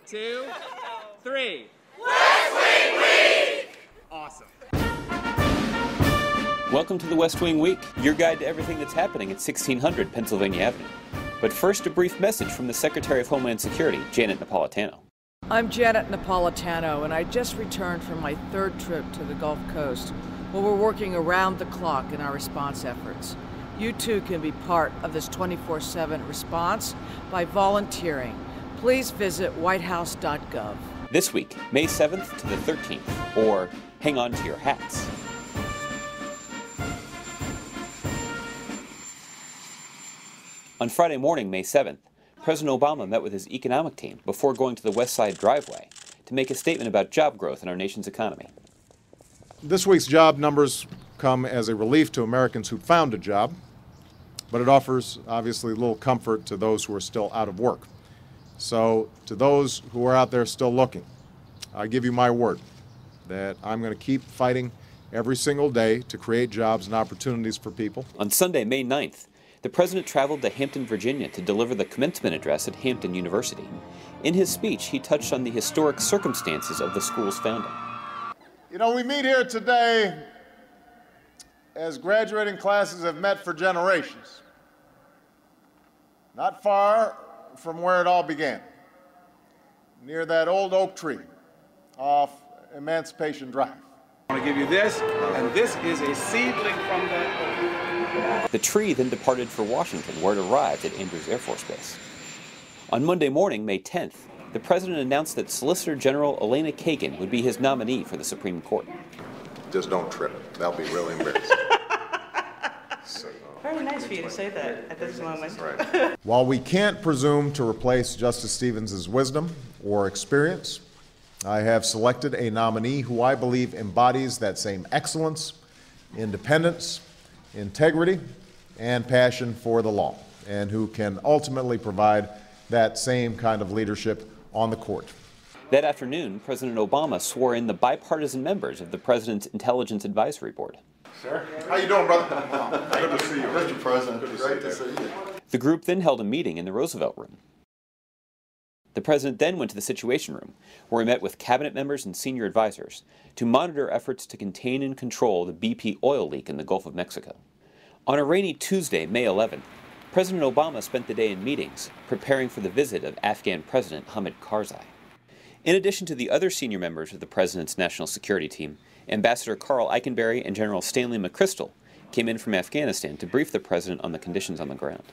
2, 3. West Wing Week! Awesome. Welcome to the West Wing Week, your guide to everything that's happening at 1600 Pennsylvania Avenue. But first, a brief message from the Secretary of Homeland Security, Janet Napolitano. I'm Janet Napolitano, and I just returned from my third trip to the Gulf Coast, where we're working around the clock in our response efforts. You too can be part of this 24/7 response by volunteering. Please visit whitehouse.gov. This week, May 7th to the 13th, or hang on to your hats. On Friday morning, May 7th, President Obama met with his economic team before going to the West Side Driveway to make a statement about job growth in our nation's economy. This week's job numbers come as a relief to Americans who found a job, but it offers, obviously, little comfort to those who are still out of work. So, to those who are out there still looking, I give you my word that I'm going to keep fighting every single day to create jobs and opportunities for people. On Sunday, May 9th, the President traveled to Hampton, Virginia to deliver the commencement address at Hampton University. In his speech, he touched on the historic circumstances of the school's founding. You know, we meet here today as graduating classes have met for generations, not far from where it all began, near that old oak tree off Emancipation Drive. I want to give you this, and this is a seedling from that oak. The tree then departed for Washington, where it arrived at Andrews Air Force Base. On Monday morning, May 10th, the President announced that Solicitor General Elena Kagan would be his nominee for the Supreme Court. Just don't trip. That'll be really embarrassing. Very nice for you to say that at this moment. Right. While we can't presume to replace Justice Stevens' wisdom or experience, I have selected a nominee who I believe embodies that same excellence, independence, integrity, and passion for the law, and who can ultimately provide that same kind of leadership on the court. That afternoon, President Obama swore in the bipartisan members of the President's Intelligence Advisory Board. Sir? How you doing, brother? Good to see you. Mr. President, great to see you. The group then held a meeting in the Roosevelt Room. The President then went to the Situation Room, where he met with cabinet members and senior advisors to monitor efforts to contain and control the BP oil leak in the Gulf of Mexico. On a rainy Tuesday, May 11th, President Obama spent the day in meetings, preparing for the visit of Afghan President Hamid Karzai. In addition to the other senior members of the President's national security team, Ambassador Carl Eikenberry and General Stanley McChrystal came in from Afghanistan to brief the President on the conditions on the ground.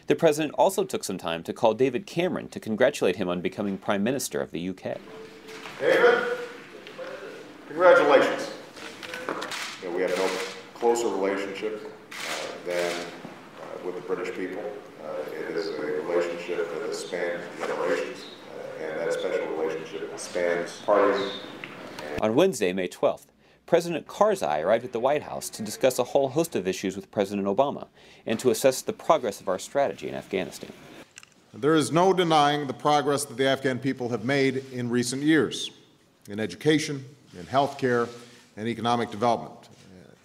The President also took some time to call David Cameron to congratulate him on becoming Prime Minister of the UK. David, congratulations. You know, we have no closer relationship than with the British people. It is a relationship that has spanned generations, and that special relationship spans parties. On Wednesday, May 12th, President Karzai arrived at the White House to discuss a whole host of issues with President Obama and to assess the progress of our strategy in Afghanistan. There is no denying the progress that the Afghan people have made in recent years in education, in health care, and economic development,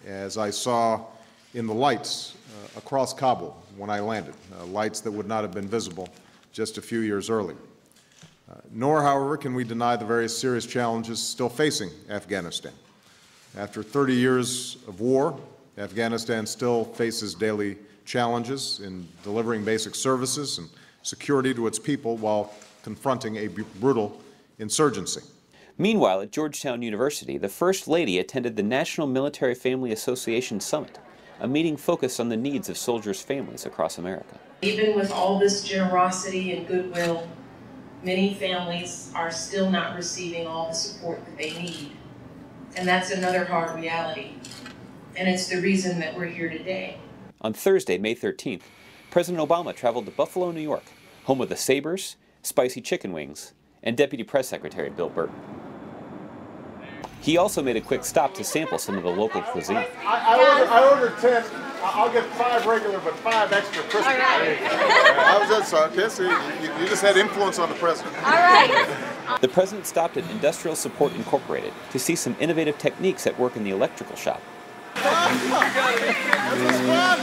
as I saw in the lights across Kabul when I landed, lights that would not have been visible just a few years earlier. Nor, however, can we deny the various serious challenges still facing Afghanistan. After 30 years of war, Afghanistan still faces daily challenges in delivering basic services and security to its people while confronting a brutal insurgency. Meanwhile, at Georgetown University, the First Lady attended the National Military Family Association Summit, a meeting focused on the needs of soldiers' families across America. Even with all this generosity and goodwill, many families are still not receiving all the support that they need. And that's another hard reality. And it's the reason that we're here today. On Thursday, May 13th, President Obama traveled to Buffalo, New York, home of the Sabres, spicy chicken wings, and Deputy Press Secretary Bill Burton. He also made a quick stop to sample some of the local cuisine. I ordered 10. I'll get 5 regular, but 5 extra crispy. All right. I was just sarcastic. You just had influence on the president. All right. The president stopped at Industrial Support Incorporated to see some innovative techniques at work in the electrical shop. This is fun.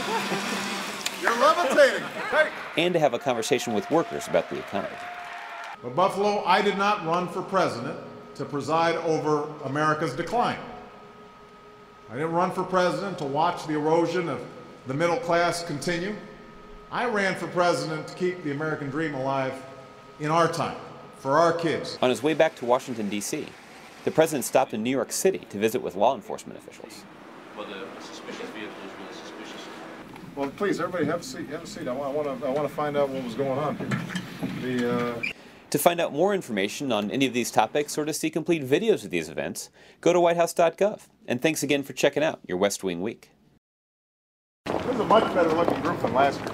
You're levitating. Hey. And to have a conversation with workers about the economy. But Buffalo, I did not run for president to preside over America's decline. I didn't run for president to watch the erosion of the middle class continue. I ran for president to keep the American dream alive in our time, for our kids. On his way back to Washington, D.C., the president stopped in New York City to visit with law enforcement officials. Well, the suspicious vehicle is really suspicious. Well, please, everybody have a seat. Have a seat. I want to find out what was going on here. To find out more information on any of these topics or to see complete videos of these events, go to whitehouse.gov. And thanks again for checking out your West Wing Week. This is a much better looking group than last year.